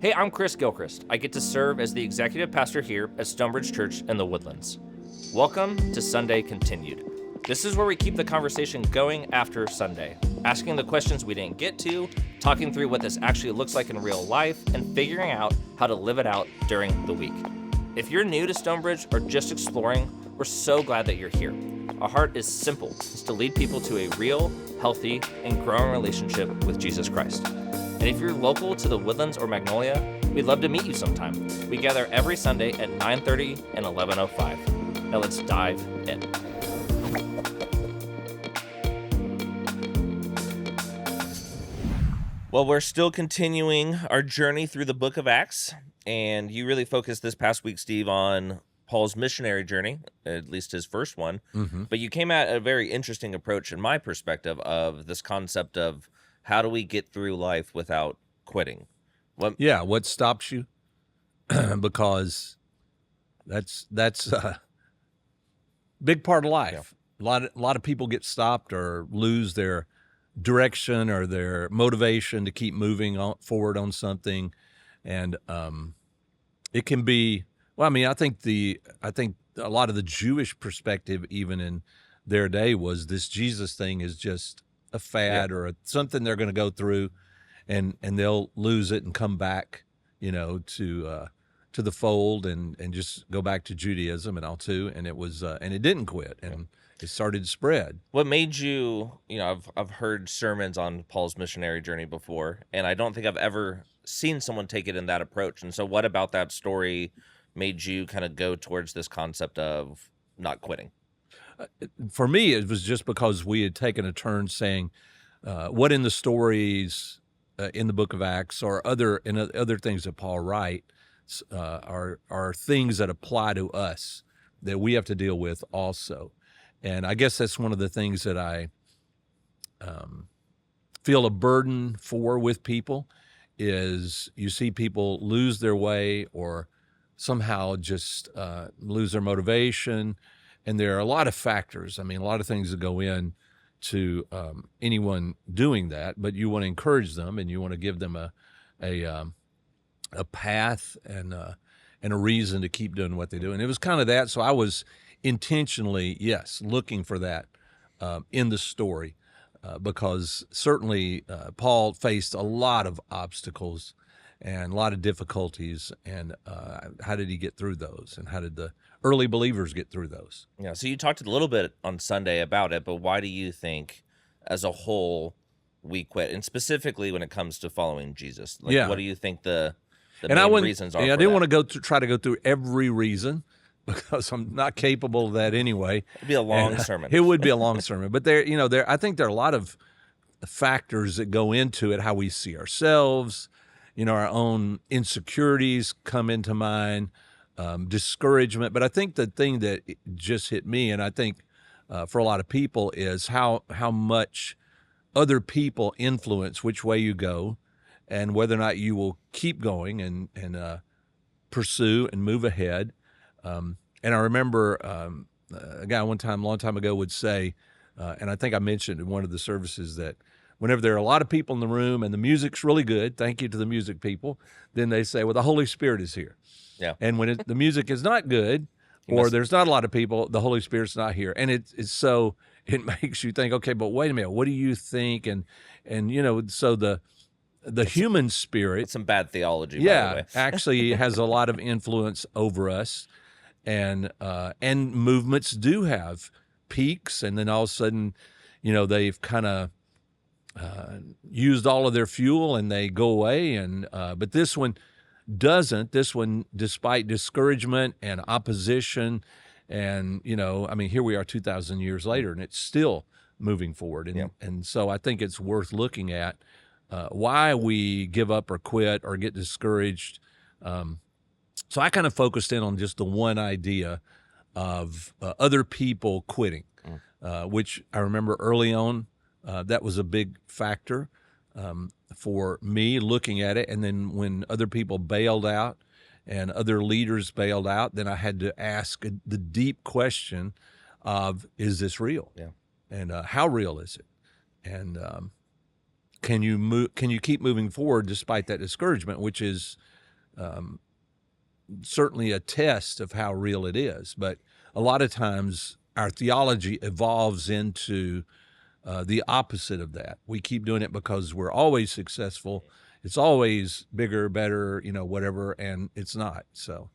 Hey, I'm Chris Gilchrist. I get to serve as the executive pastor here at Stonebridge Church in the Woodlands. Welcome to Sunday Continued. This is where we keep the conversation going after Sunday, asking the questions we didn't get to, talking through what this actually looks like in real life, and figuring out how to live it out during the week. If you're new to Stonebridge or just exploring, we're so glad that you're here. Our heart is simple. It's to lead people to a real, healthy, and growing relationship with Jesus Christ. And if you're local to the Woodlands or Magnolia, we'd love to meet you sometime. We gather every Sunday at 9:30 and 11:05. Now let's dive in. Well, we're still continuing our journey through the book of Acts, and you really focused this past week, Steve, on Paul's missionary journey, at least his first one. Mm-hmm. But you came at a very interesting approach, in my perspective, of this concept of how do we get through life without quitting? What stops you? Because that's a big part of life. Yeah. A lot of people get stopped or lose their direction or their motivation to keep moving forward on something, and it can be. Well, I mean, I think a lot of the Jewish perspective, even in their day, was this Jesus thing is just a fad or something they're going to go through, and they'll lose it and come back, to the fold and just go back to Judaism and all too. And it was and it didn't quit, and it started to spread. What made you? I've heard sermons on Paul's missionary journey before, and I don't think I've ever seen someone take it in that approach. And so, what about that story made you kind of go towards this concept of not quitting? For me, it was just because we had taken a turn saying, what in the stories in the book of Acts or other things that Paul writes are things that apply to us that we have to deal with also. And I guess that's one of the things that I feel a burden for with people is you see people lose their way or somehow just lose their motivation. And there are a lot of factors. I mean, a lot of things that go in to anyone doing that, but you want to encourage them and you want to give them a path and a reason to keep doing what they do. And it was kind of that. So I was intentionally, looking for that in the story because certainly Paul faced a lot of obstacles and a lot of difficulties, and how did he get through those, and how did the early believers get through those? Yeah, so you talked a little bit on Sunday about it, but why do you think, as a whole, we quit? And specifically when it comes to following Jesus, what do you think the main reasons are? I didn't want to try to go through every reason because I'm not capable of that anyway. It'd be a long sermon. It would be a long sermon, but I think there are a lot of factors that go into it, how we see ourselves. Our own insecurities come into mind, discouragement. But I think the thing that just hit me, and I think for a lot of people, is how much other people influence which way you go and whether or not you will keep going and pursue and move ahead. And I remember a guy one time, a long time ago, would say, and I think I mentioned in one of the services that whenever there are a lot of people in the room and the music's really good, thank you to the music people, then they say, well, the Holy Spirit is here. Yeah. And when the music is not good or there's not a lot of people, the Holy Spirit's not here. And it's so it makes you think, okay, but wait a minute, what do you think? And so the human spirit. It's some bad theology, by the way. actually has a lot of influence over us. And movements do have peaks, and then all of a sudden, they've kind of used all of their fuel and they go away. And but this one doesn't. This one, despite discouragement and opposition, and here we are 2,000 years later, and it's still moving forward. And so I think it's worth looking at why we give up or quit or get discouraged. So I kind of focused in on just the one idea of other people quitting, which I remember early on. That was a big factor for me looking at it. And then when other people bailed out and other leaders bailed out, then I had to ask the deep question of, is this real? Yeah. And how real is it? And can you keep moving forward despite that discouragement, which is certainly a test of how real it is. But a lot of times our theology evolves into the opposite of that. We keep doing it because we're always successful. It's always bigger, better, whatever, and it's not. So,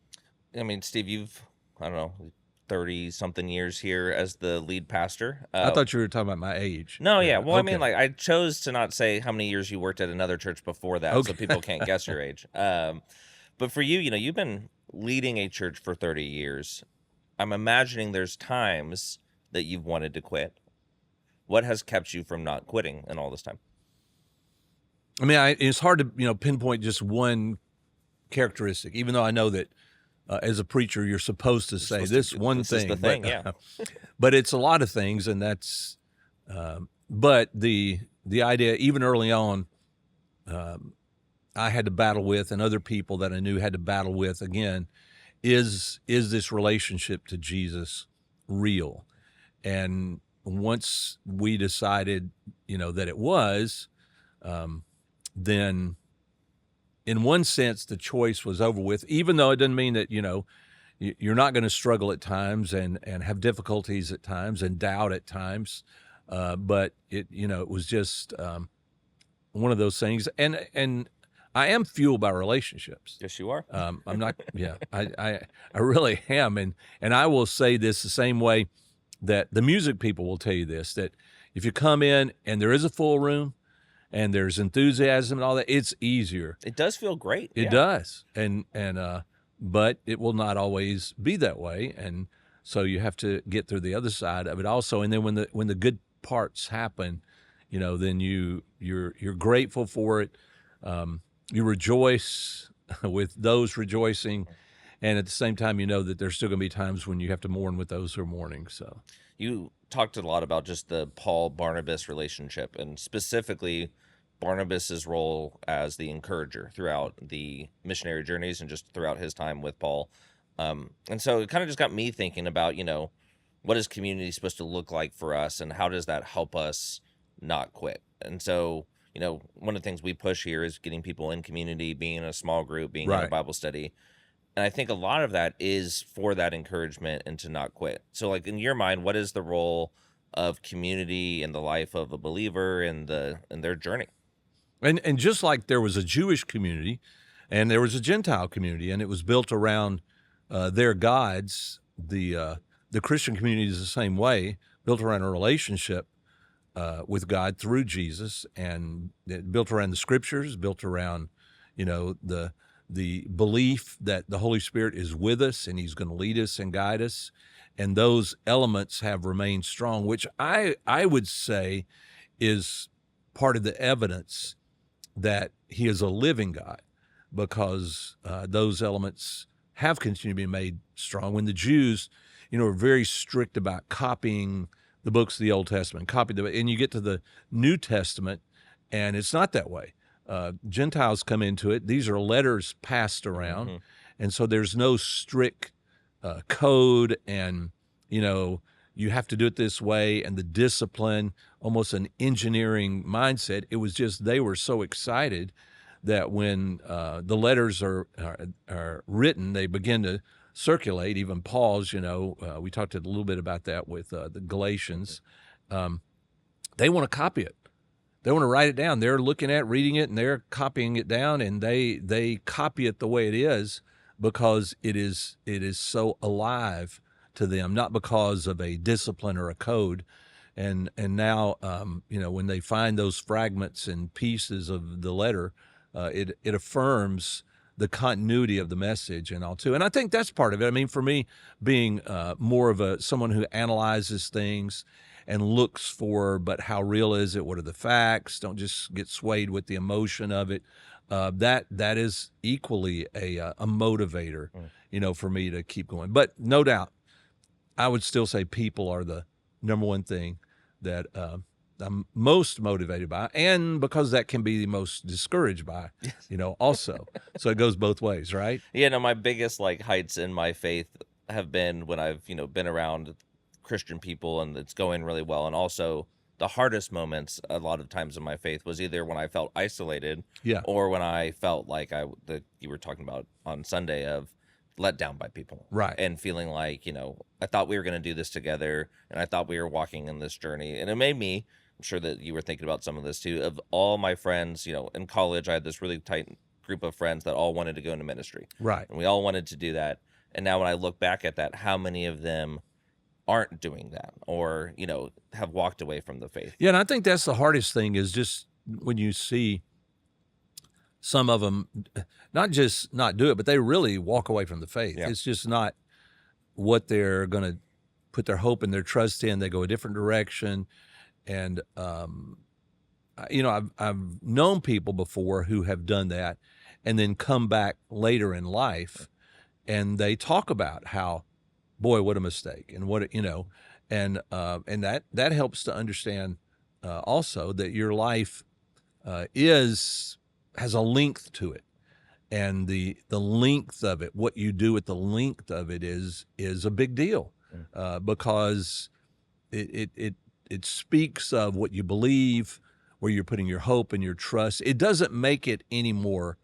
I mean, Steve, you've, I don't know, 30 something years here as the lead pastor. I thought you were talking about my age. No, yeah. Well, okay. I mean, like, I chose to not say how many years you worked at another church before that, so people can't guess your age. But for you, you've been leading a church for 30 years. I'm imagining there's times that you've wanted to quit. What has kept you from not quitting in all this time? I mean, it's hard to pinpoint just one characteristic, even though I know that as a preacher you're supposed to say this one thing. Is the thing, yeah. But it's a lot of things, and that's. But the idea, even early on, I had to battle with, and other people that I knew had to battle with again, is this relationship to Jesus real? And once we decided, that it was, then in one sense the choice was over with, even though it doesn't mean that, you're not going to struggle at times and have difficulties at times and doubt at times. But it was just one of those things. And I am fueled by relationships. Yes, you are. I'm not, yeah, I really am. And I will say this the same way that the music people will tell you this, that if you come in and there is a full room and there's enthusiasm and all that, it's easier. It does feel great. It does. But it will not always be that way. And so you have to get through the other side of it also. And then when the good parts happen, then you're grateful for it. You rejoice with those rejoicing. And at the same time, that there's still going to be times when you have to mourn with those who are mourning. So you talked a lot about just the Paul-Barnabas relationship, and specifically Barnabas's role as the encourager throughout the missionary journeys and just throughout his time with Paul. And so it kind of just got me thinking about, what is community supposed to look like for us, and how does that help us not quit? And so, one of the things we push here is getting people in community, being in a small group, being in a Bible study. And I think a lot of that is for that encouragement and to not quit. So, like, in your mind, what is the role of community in the life of a believer in their journey? And just like there was a Jewish community and there was a Gentile community, and it was built around their gods, the Christian community is the same way, built around a relationship with God through Jesus, and built around the scriptures, built around, the belief that the Holy Spirit is with us and he's going to lead us and guide us. And those elements have remained strong, which I would say is part of the evidence that he is a living God, because those elements have continued to be made strong. When the Jews, are very strict about copying the books of the Old Testament, and you get to the New Testament, and it's not that way. Gentiles come into it. These are letters passed around. Mm-hmm. And so there's no strict code, and, you have to do it this way, and the discipline, almost an engineering mindset. It was just, they were so excited that when the letters are written, they begin to circulate. Even Paul's, we talked a little bit about that with the Galatians. They want to copy it. They want to write it down. They're looking at, reading it, and they're copying it down, and they copy it the way it is because it is so alive to them, not because of a discipline or a code. And now, when they find those fragments and pieces of the letter, it affirms the continuity of the message and all too. And I think that's part of it. I mean, for me, being more of someone who analyzes things and looks for, but how real is it? What are the facts? Don't just get swayed with the emotion of it. That is equally a motivator, for me to keep going. But no doubt, I would still say people are the number one thing that I'm most motivated by, and because that can be the most discouraged by, also. So it goes both ways, right? Yeah, no, my biggest heights in my faith have been when I've, been around Christian people and it's going really well, and also the hardest moments a lot of times in my faith was either when I felt isolated, Yeah. or when I felt like you were talking about on Sunday, of let down by people. Right. And feeling like, I thought we were going to do this together, and I thought we were walking in this journey. And it made me, I'm sure that you were thinking about some of this too, of all my friends, in college, I had this really tight group of friends that all wanted to go into ministry. Right. And we all wanted to do that. And now when I look back at that, how many of them aren't doing that, or, have walked away from the faith? Yeah, and I think that's the hardest thing, is just when you see some of them not just not do it, but they really walk away from the faith. Yeah. It's just not what they're going to put their hope and their trust in. They go a different direction. And, I've known people before who have done that and then come back later in life, and they talk about how, boy, what a mistake, and and that helps to understand also that your life has a length to it, and the length of it, what you do at the length of it is a big deal, because it speaks of what you believe, where you're putting your hope and your trust. It doesn't make it any more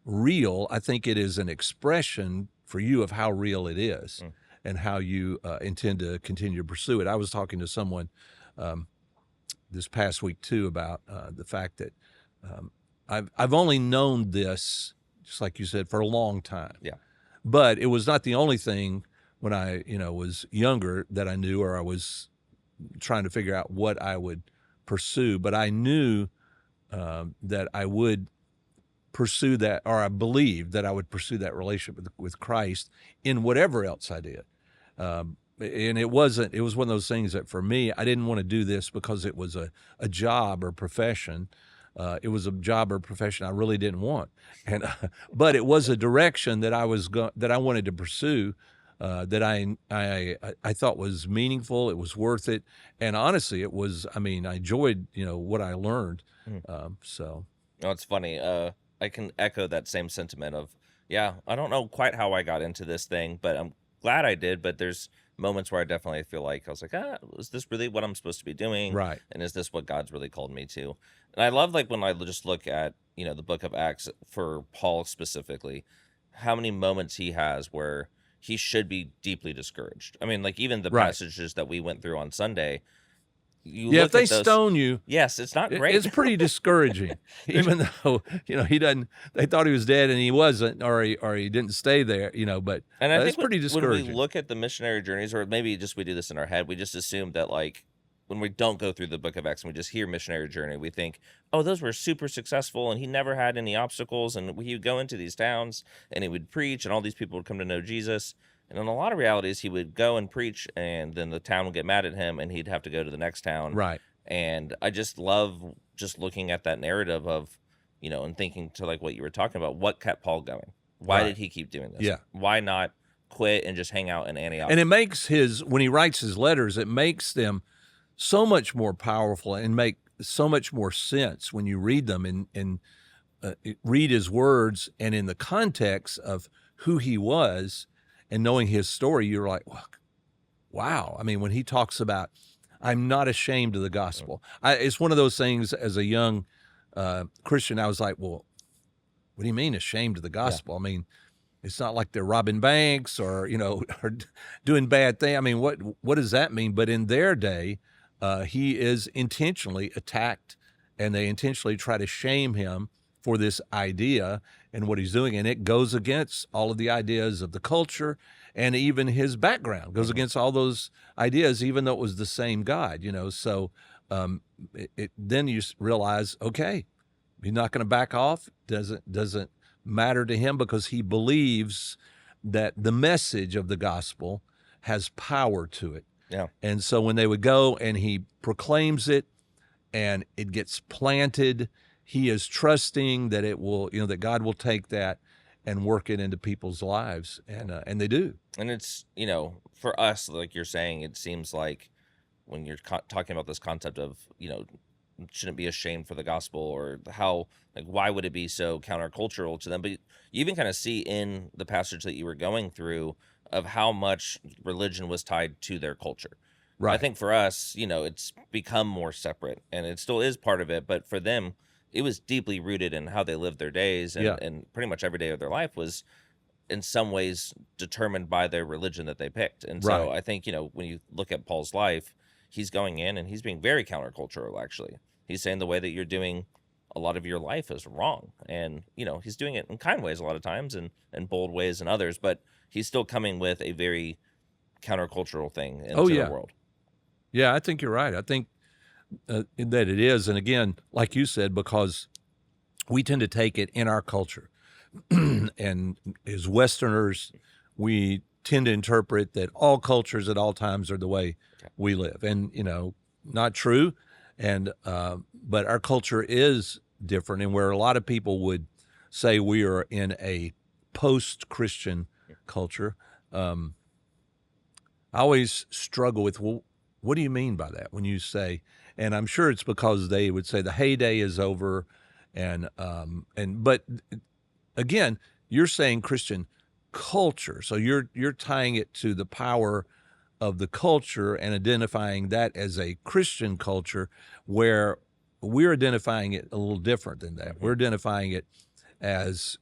real. I think it is an expression for you of how real it is, and how you intend to continue to pursue it. I was talking to someone this past week too about the fact that I've only known this, just like you said, for a long time. Yeah. But it was not the only thing when I was younger that I knew, or I was trying to figure out what I would pursue. But I knew that I would pursue that, or I believed that I would pursue that relationship with Christ in whatever else I did. And it was one of those things that for me, I didn't want to do this because it was a job or profession. It was a job or profession I really didn't want, but it was a direction that that I wanted to pursue, that I thought was meaningful. It was worth it, and honestly, it was. I mean, I enjoyed what I learned. So, No, it's funny. I can echo that same sentiment of, yeah, I don't know quite how I got into this thing, but I'm glad I did. But there's moments where I definitely feel like I was like, is this really what I'm supposed to be doing? Right. And is this what God's really called me to? And I love, like, when I just look at, the book of Acts for Paul specifically, how many moments he has where he should be deeply discouraged. I mean, like, even the Right. passages that we went through on Sunday, you yeah, look if they at those, stone you, yes, it's not great. it's pretty discouraging. Even though he doesn't, they thought he was dead and he wasn't, or he didn't stay there. But And I it's think pretty when discouraging. we look at the missionary journeys, or maybe just we do this in our head, we just assume that, like, when we don't go through the book of Acts and we just hear missionary journey, we think, oh, those were super successful and he never had any obstacles, and he would go into these towns and he would preach and all these people would come to know Jesus. And in a lot of realities, he would go and preach, and then the town would get mad at him and he'd have to go to the next town. Right. And I just love just looking at that narrative of, and thinking to, like, what you were talking about, what kept Paul going? Why Right. did he keep doing this? Yeah. Why not quit and just hang out in Antioch? And it makes when he writes his letters, it makes them so much more powerful and make so much more sense when you read them and read his words, and in the context of who he was and knowing his story, you're like, wow. I mean, when he talks about, I'm not ashamed of the gospel. It's one of those things as a young Christian, I was like, well, what do you mean ashamed of the gospel? Yeah. I mean, it's not like they're robbing banks or, or doing bad things. I mean, what does that mean? But in their day, he is intentionally attacked, and they intentionally try to shame him for this idea and what he's doing. And it goes against all of the ideas of the culture, and even his background goes against all those ideas, even though it was the same God, So then you realize, okay, he's not going to back off. Doesn't matter to him, because he believes that the message of the gospel has power to it. Yeah. And so when they would go and he proclaims it and it gets planted, he is trusting that it will, that God will take that and work it into people's lives. And they do. And it's, for us, like you're saying, it seems like when you're talking about this concept of, shouldn't be ashamed for the gospel, or how, like, why would it be so countercultural to them? But you even kind of see in the passage that you were going through of how much religion was tied to their culture. I think for us, it's become more separate, and it still is part of it, but for them, it was deeply rooted in how they lived their days, and, Yeah. and pretty much every day of their life was in some ways determined by their religion that they picked. And so Right. I think, when you look at Paul's life, he's going in and he's being very countercultural, actually. He's saying the way that you're doing a lot of your life is wrong. And, he's doing it in kind ways a lot of times and bold ways in others, but he's still coming with a very countercultural thing into the world. Yeah, I think you're right. I think that it is. And again, like you said, because we tend to take it in our culture. And as Westerners, we tend to interpret that all cultures at all times are the way we live. And, not true. And but our culture is different. And where a lot of people would say we are in a post-Christian culture, I always struggle with, well, what do you mean by that when you say, and I'm sure it's because they would say the heyday is over, but again, you're saying Christian culture, so you're tying it to the power of the culture and identifying that as a Christian culture, where we're identifying it a little different than that. We're identifying it as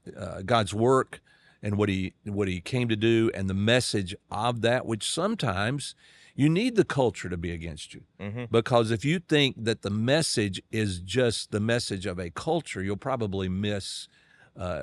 God's work and what he came to do, and the message of that, which sometimes you need the culture to be against you. Because if you think that the message is just the message of a culture, you'll probably miss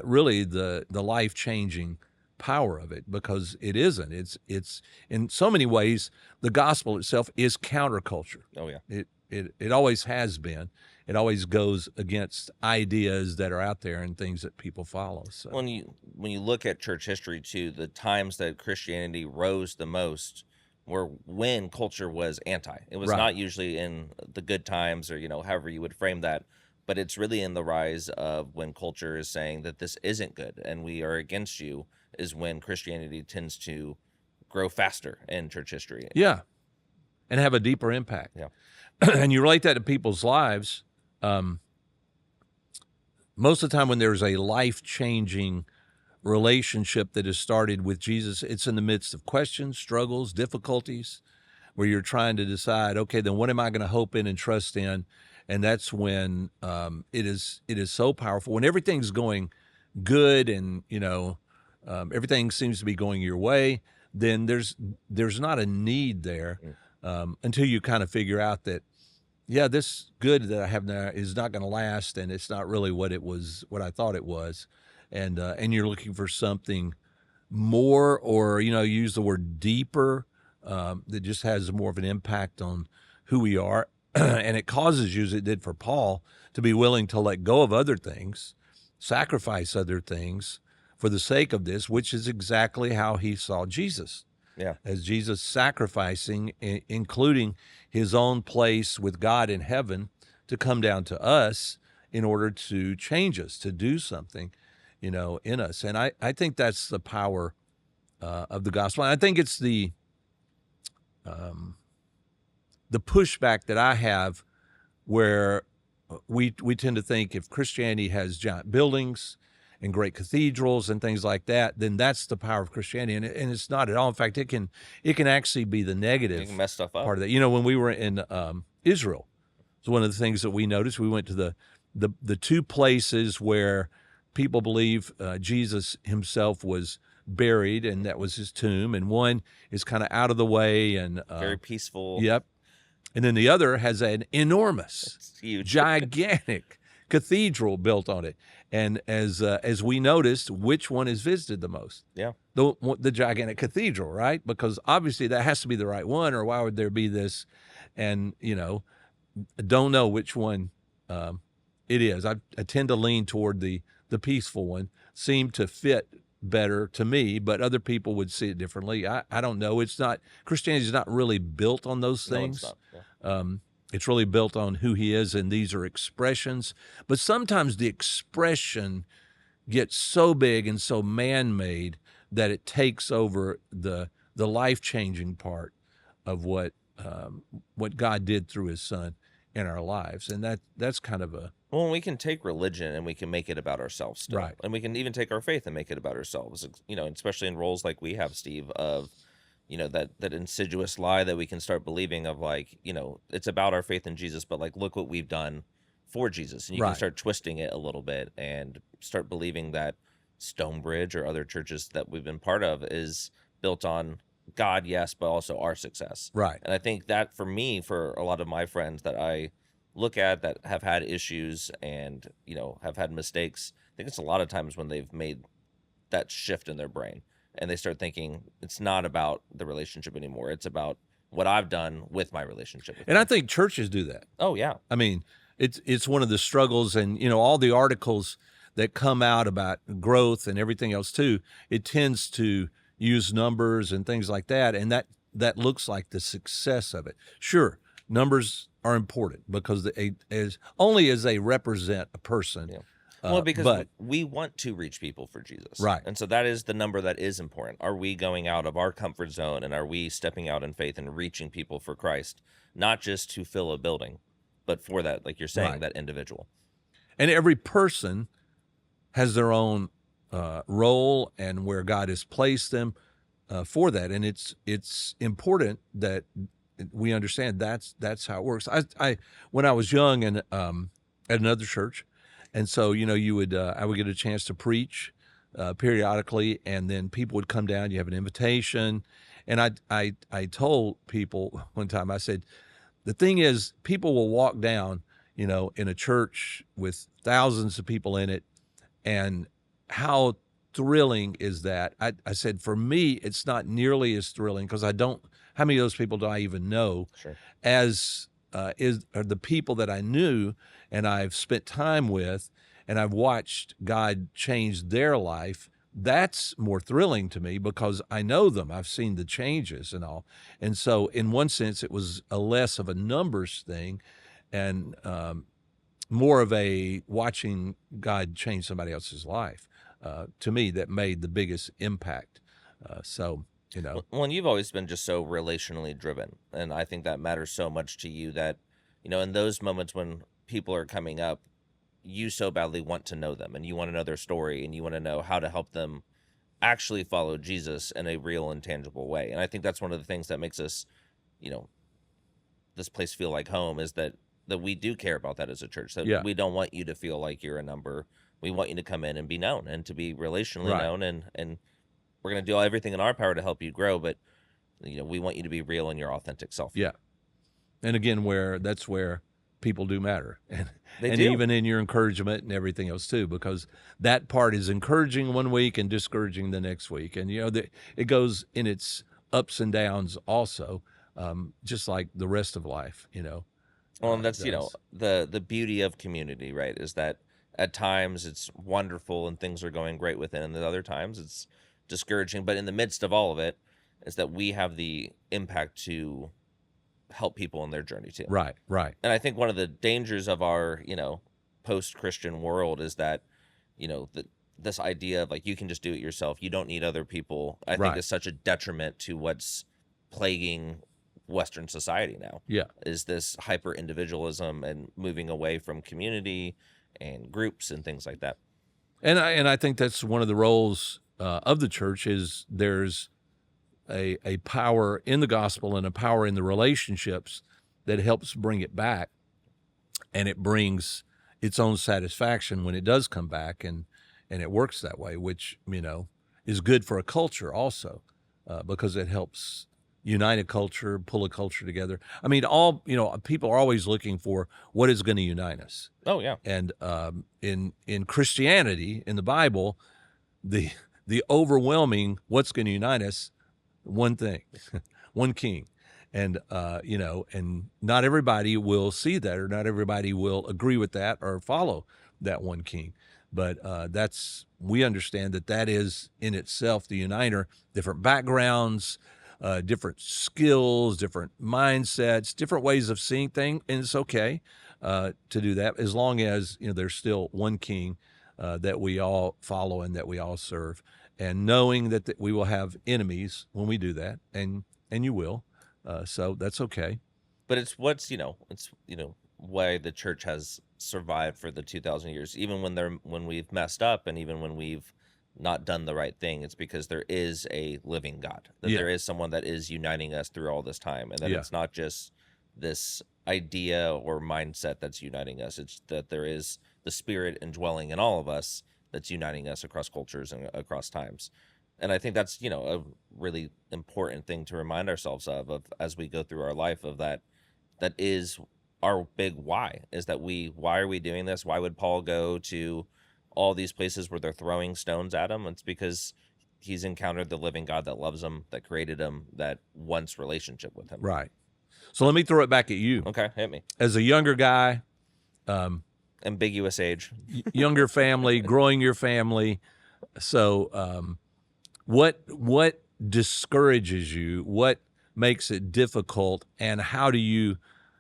really the life-changing power of it, because it isn't. It's in so many ways, the gospel itself is counterculture. Oh, yeah. It always has been. It always goes against ideas that are out there and things that people follow. So when you look at church history too, the times that Christianity rose the most were when culture was anti. It was not usually in the good times, or however you would frame that, but it's really in the rise of when culture is saying that this isn't good and we are against you, is when Christianity tends to grow faster in church history. Yeah, and have a deeper impact. Yeah. And you relate that to people's lives. Most of the time when there's a life-changing relationship that is started with Jesus, it's in the midst of questions, struggles, difficulties, where you're trying to decide, okay, then what am I going to hope in and trust in? And that's when it is so powerful. When everything's going good and everything seems to be going your way, then there's not a need there until you kind of figure out that, yeah, this good that I have now is not going to last, and it's not really what I thought it was, and you're looking for something more, or use the word deeper, that just has more of an impact on who we are, and it causes you, as it did for Paul, to be willing to let go of other things, sacrifice other things for the sake of this, which is exactly how he saw Jesus. Yeah. As Jesus sacrificing, including his own place with God in heaven, to come down to us in order to change us, to do something, in us. And I think that's the power of the gospel. And I think it's the pushback that I have, where we tend to think if Christianity has giant buildings and great cathedrals and things like that, then that's the power of Christianity, and it's not at all. In fact, it can actually be the negative. You can mess stuff up. Part of that. When we were in Israel, it's one of the things that we noticed. We went to the two places where people believe Jesus himself was buried, and that was his tomb, and one is kind of out of the way and very peaceful. Yep. And then the other has an enormous, it's huge, gigantic cathedral built on it. And as we noticed, which one is visited the most? Yeah. The gigantic cathedral, right? Because obviously that has to be the right one, or why would there be this? And, don't know which one it is. I tend to lean toward the peaceful one, seem to fit better to me, but other people would see it differently. I don't know. Christianity is not really built on those things. No, it's not. Yeah. It's really built on who he is, and these are expressions. But sometimes the expression gets so big and so man-made that it takes over the life-changing part of what God did through his son in our lives. And that's kind of a... Well, we can take religion and we can make it about ourselves still. Right. And we can even take our faith and make it about ourselves, especially in roles like we have, Steve, of that insidious lie that we can start believing of like, it's about our faith in Jesus, but like, look what we've done for Jesus. And you can Right. start twisting it a little bit and start believing that Stonebridge or other churches that we've been part of is built on God, yes, but also our success. Right. And I think that for me, for a lot of my friends that I look at that have had issues and, have had mistakes, I think it's a lot of times when they've made that shift in their brain and they start thinking it's not about the relationship anymore. It's about what I've done with my relationship with And I them. think churches do that. Oh, yeah. I mean, it's one of the struggles, and all the articles that come out about growth and everything else too. It tends to use numbers and things like that, and that looks like the success of it. Sure, numbers are important because as they represent a person. Yeah. Well, because but we want to reach people for Jesus. Right. And so that is the number that is important. Are we going out of our comfort zone, and are we stepping out in faith and reaching people for Christ, not just to fill a building, but for that, like you're saying, Right. that individual. And every person has their own role and where God has placed them for that, and it's important that we understand that's how it works. I when I was young and at another church, and so you would I would get a chance to preach periodically, and then people would come down. You have an invitation, and I told people one time, I said, the thing is, people will walk down, in a church with thousands of people in it, and how thrilling is that? I said, for me, it's not nearly as thrilling because how many of those people do I even know? Sure. As are the people that I knew and I've spent time with, and I've watched God change their life. That's more thrilling to me because I know them. I've seen the changes and all. And so in one sense, it was a less of a numbers thing and more of a watching God change somebody else's life. To me, that made the biggest impact. Well, and you've always been just so relationally driven, and I think that matters so much to you that, in those moments when people are coming up, you so badly want to know them, and you want to know their story, and you want to know how to help them actually follow Jesus in a real and tangible way. And I think that's one of the things that makes us, this place feel like home, is that we do care about that as a church. That Yeah. we don't want you to feel like you're a number. We want you to come in and be known and to be relationally Right. known, and we're going to do everything in our power to help you grow, but we want you to be real in your authentic self. Yeah. And again, that's where people do matter. And They do. Even in your encouragement and everything else too, because that part is encouraging one week and discouraging the next week. And it goes in its ups and downs also, just like the rest of life, Well, and that's, does. the beauty of community, right? Is that at times it's wonderful and things are going great within, and at other times it's discouraging. But in the midst of all of it, is that we have the impact to help people in their journey too. Right. And I think one of the dangers of our, post-Christian world is that, this idea of like, you can just do it yourself. You don't need other people. I think Right. is such a detriment to what's plaguing Western society now. Yeah. Is this hyper individualism and moving away from community and groups and things like that. And I think that's one of the roles of the church is there's a power in the gospel and a power in the relationships that helps bring it back, and it brings its own satisfaction when it does come back, and it works that way, which is good for a culture also, because it helps unite a culture, pull a culture together. I mean, people are always looking for what is going to unite us. Oh yeah. And in Christianity, in the Bible, the overwhelming what's going to unite us, one thing, one king. And and not everybody will see that, or not everybody will agree with that or follow that one king. But we understand that is in itself the uniter. Different backgrounds, different skills, different mindsets, different ways of seeing things, and it's okay to do that as long as there's still one king that we all follow and that we all serve, and knowing that we will have enemies when we do that, and you will, so that's okay. But it's why the church has survived for the 2,000 years, even when we've messed up, and even when we've not done the right thing. It's because there is a living God, that Yeah. there is someone that is uniting us through all this time, and that Yeah. it's not just this idea or mindset that's uniting us. It's that there is the Spirit indwelling in all of us that's uniting us across cultures and across times. And I think that's, a really important thing to remind ourselves of as we go through our life, of that is our big why, is that why are we doing this? Why would Paul go to all these places where they're throwing stones at him? It's because he's encountered the living God that loves him, that created him, that wants relationship with him. Right. So let me throw it back at you. Okay, hit me. As a younger guy, Ambiguous age. younger family, growing your family. So what discourages you? What makes it difficult? And how do you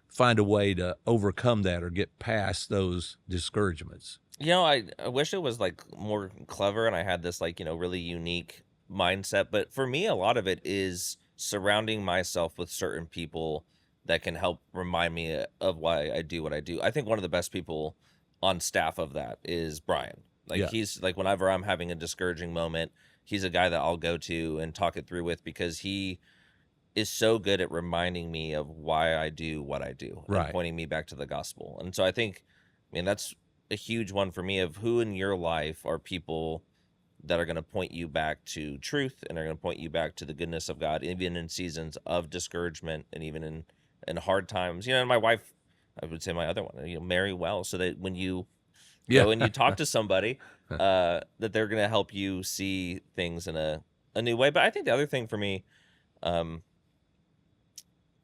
find a way to overcome that or get past those discouragements? I wish it was like more clever and I had this really unique mindset. But for me, a lot of it is surrounding myself with certain people that can help remind me of why I do what I do. I think one of the best people on staff of that is Brian. He's like, whenever I'm having a discouraging moment, he's a guy that I'll go to and talk it through with, because he is so good at reminding me of why I do what I do, Right. and pointing me back to the gospel. And so I think, that's a huge one for me, of who in your life are people that are going to point you back to truth and are going to point you back to the goodness of God, even in seasons of discouragement and even in hard times. And my wife, I would say my other one, marry well, so that when you go and you talk to somebody, that they're going to help you see things in a new way. But I think the other thing for me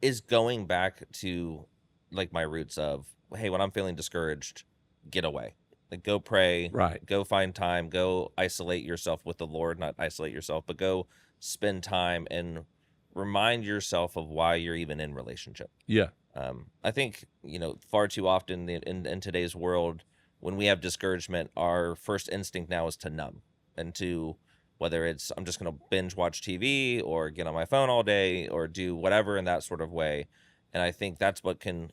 is going back to like my roots of, hey, when I'm feeling discouraged, get away. Like, go pray, Right. Go find time, go isolate yourself with the Lord, not isolate yourself, but go spend time and remind yourself of why you're even in relationship. Yeah. I think, far too often in today's world, when we have discouragement, our first instinct now is to numb, and to, whether it's I'm just going to binge watch TV or get on my phone all day or do whatever in that sort of way. And I think that's what can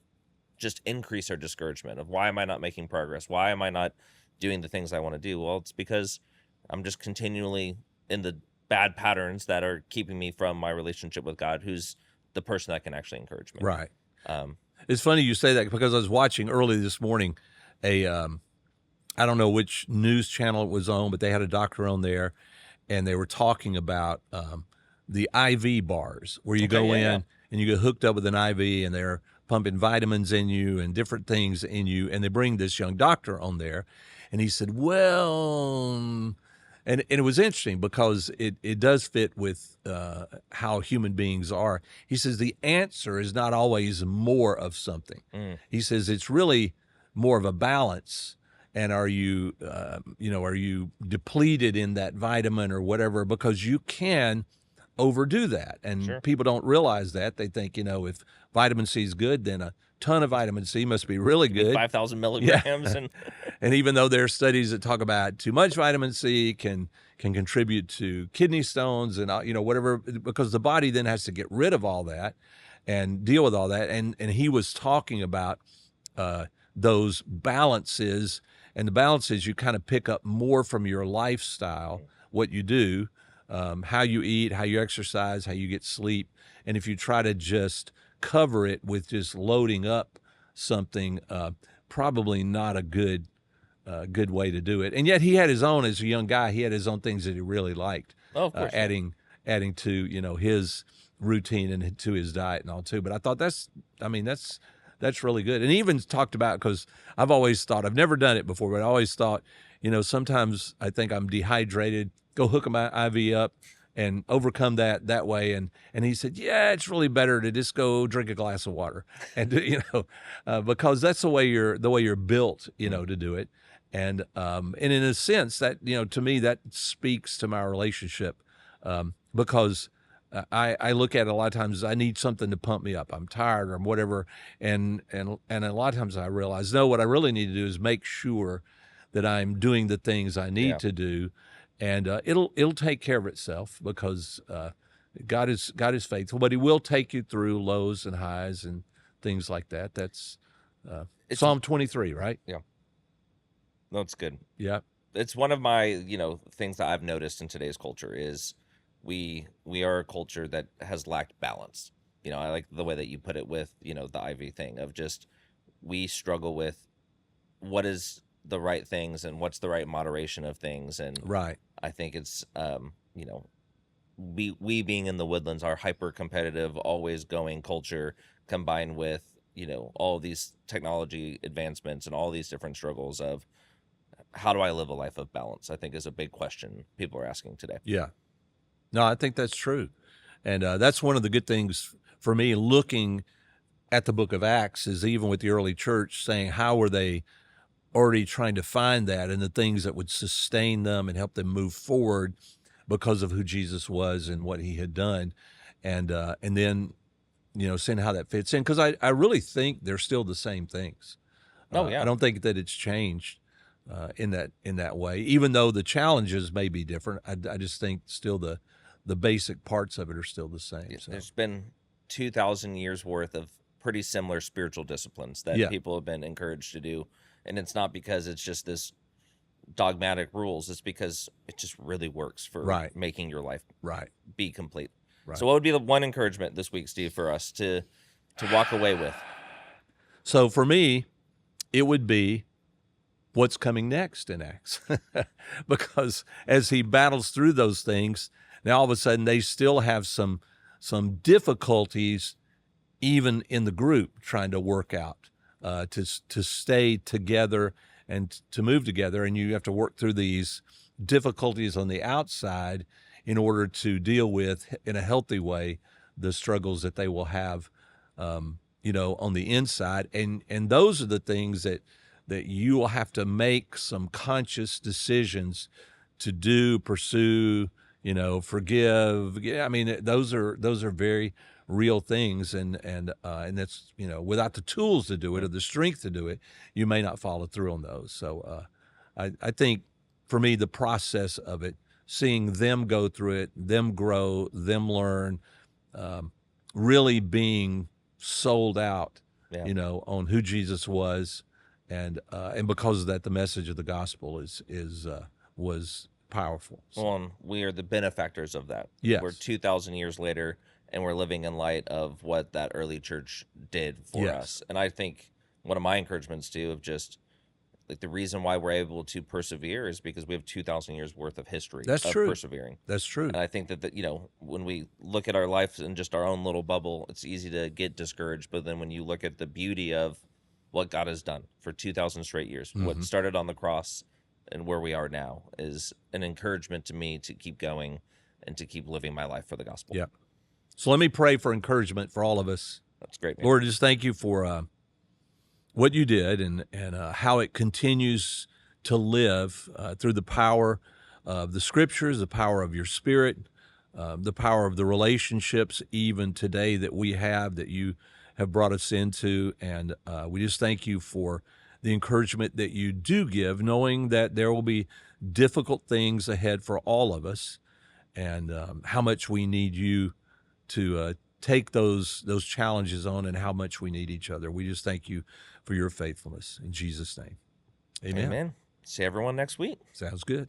just increase our discouragement of, why am I not making progress? Why am I not doing the things I want to do? Well, it's because I'm just continually in the bad patterns that are keeping me from my relationship with God, who's the person that can actually encourage me. Right. It's funny you say that, because I was watching early this morning I don't know which news channel it was on, but they had a doctor on there, and they were talking about the IV bars, where you go in and you get hooked up with an IV, and they're pumping vitamins in you and different things in you. And they bring this young doctor on there, and he said, well, and it was interesting because it does fit with how human beings are. He says the answer is not always more of something. He says it's really more of a balance. And are you depleted in that vitamin or whatever? Because you can overdo that. And people don't realize that. They think, if vitamin C is good, then a ton of vitamin C must be really good. 5,000 milligrams. Yeah. And even though there are studies that talk about too much vitamin C can contribute to kidney stones and, whatever, because the body then has to get rid of all that and deal with all that. And he was talking about those balances. And the balance is you kind of pick up more from your lifestyle, what you do, how you eat, how you exercise, how you get sleep. And if you try to just cover it with just loading up something, probably not a good way to do it. And yet he had his own, as a young guy, he had his own things that he really liked, adding to, his routine and to his diet and all too. But I thought that's really good. And he even talked about, because I've always thought, I've never done it before, but I always thought, sometimes I think I'm dehydrated, go hook my IV up and overcome that way. And he said, yeah, it's really better to just go drink a glass of water. And, because that's the way you're built, to do it. And in a sense that, to me, that speaks to my relationship, because I look at it a lot of times, I need something to pump me up. I'm tired or whatever. And a lot of times I realize, no, what I really need to do is make sure that I'm doing the things I need to do. And it'll take care of itself, because God is faithful, but he will take you through lows and highs and things like that. That's Psalm 23, right? Yeah. No, it's good. Yeah. it's one of my things that I've noticed in today's culture is we are a culture that has lacked balance. I like the way that you put it with the Ivy thing of just we struggle with what is the right things and what's the right moderation of things. And Right. I think it's we being in the Woodlands, our hyper competitive, always going culture, combined with all of these technology advancements and all these different struggles of how do I live a life of balance, I think is a big question people are asking today. Yeah. No, I think that's true. And that's one of the good things for me looking at the book of Acts is even with the early church saying how were they already trying to find that and the things that would sustain them and help them move forward because of who Jesus was and what he had done. And then, seeing how that fits in. Because I really think they're still the same things. Oh, yeah. I don't think that it's changed in that way, even though the challenges may be different. I just think still the basic parts of it are still the same. So. There's been 2,000 years worth of pretty similar spiritual disciplines that people have been encouraged to do. And it's not because it's just this dogmatic rules. It's because it just really works for making your life be complete. Right. So what would be the one encouragement this week, Steve, for us to walk away with? So for me, it would be what's coming next in Acts. Because as he battles through those things, now all of a sudden they still have some difficulties even in the group trying to work out to stay together and to move together. And you have to work through these difficulties on the outside in order to deal with, in a healthy way, the struggles that they will have, on the inside. And those are the things that you will have to make some conscious decisions to do, pursue, forgive. Yeah, I mean, those are very real things, and that's without the tools to do it or the strength to do it, you may not follow through on those. So I think for me the process of it, seeing them go through it, them grow, them learn, really being sold out, on who Jesus was, and because of that, the message of the gospel was powerful. So. Well, and we are the benefactors of that. Yes. We're 2,000 years later, and we're living in light of what that early church did for us. And I think one of my encouragements too of just like the reason why we're able to persevere is because we have 2,000 years worth of history of persevering. That's true. And I think that when we look at our life in just our own little bubble, it's easy to get discouraged. But then when you look at the beauty of what God has done for 2,000 straight years, what started on the cross and where we are now is an encouragement to me to keep going and to keep living my life for the gospel. Yeah. So let me pray for encouragement for all of us. That's great, man. Lord, just thank you for what you did and how it continues to live through the power of the Scriptures, the power of your Spirit, the power of the relationships even today that we have, that you have brought us into. And we just thank you for the encouragement that you do give, knowing that there will be difficult things ahead for all of us, and how much we need you to take those challenges on, and how much we need each other. We just thank you for your faithfulness. In Jesus' name, amen. Amen. See everyone next week. Sounds good.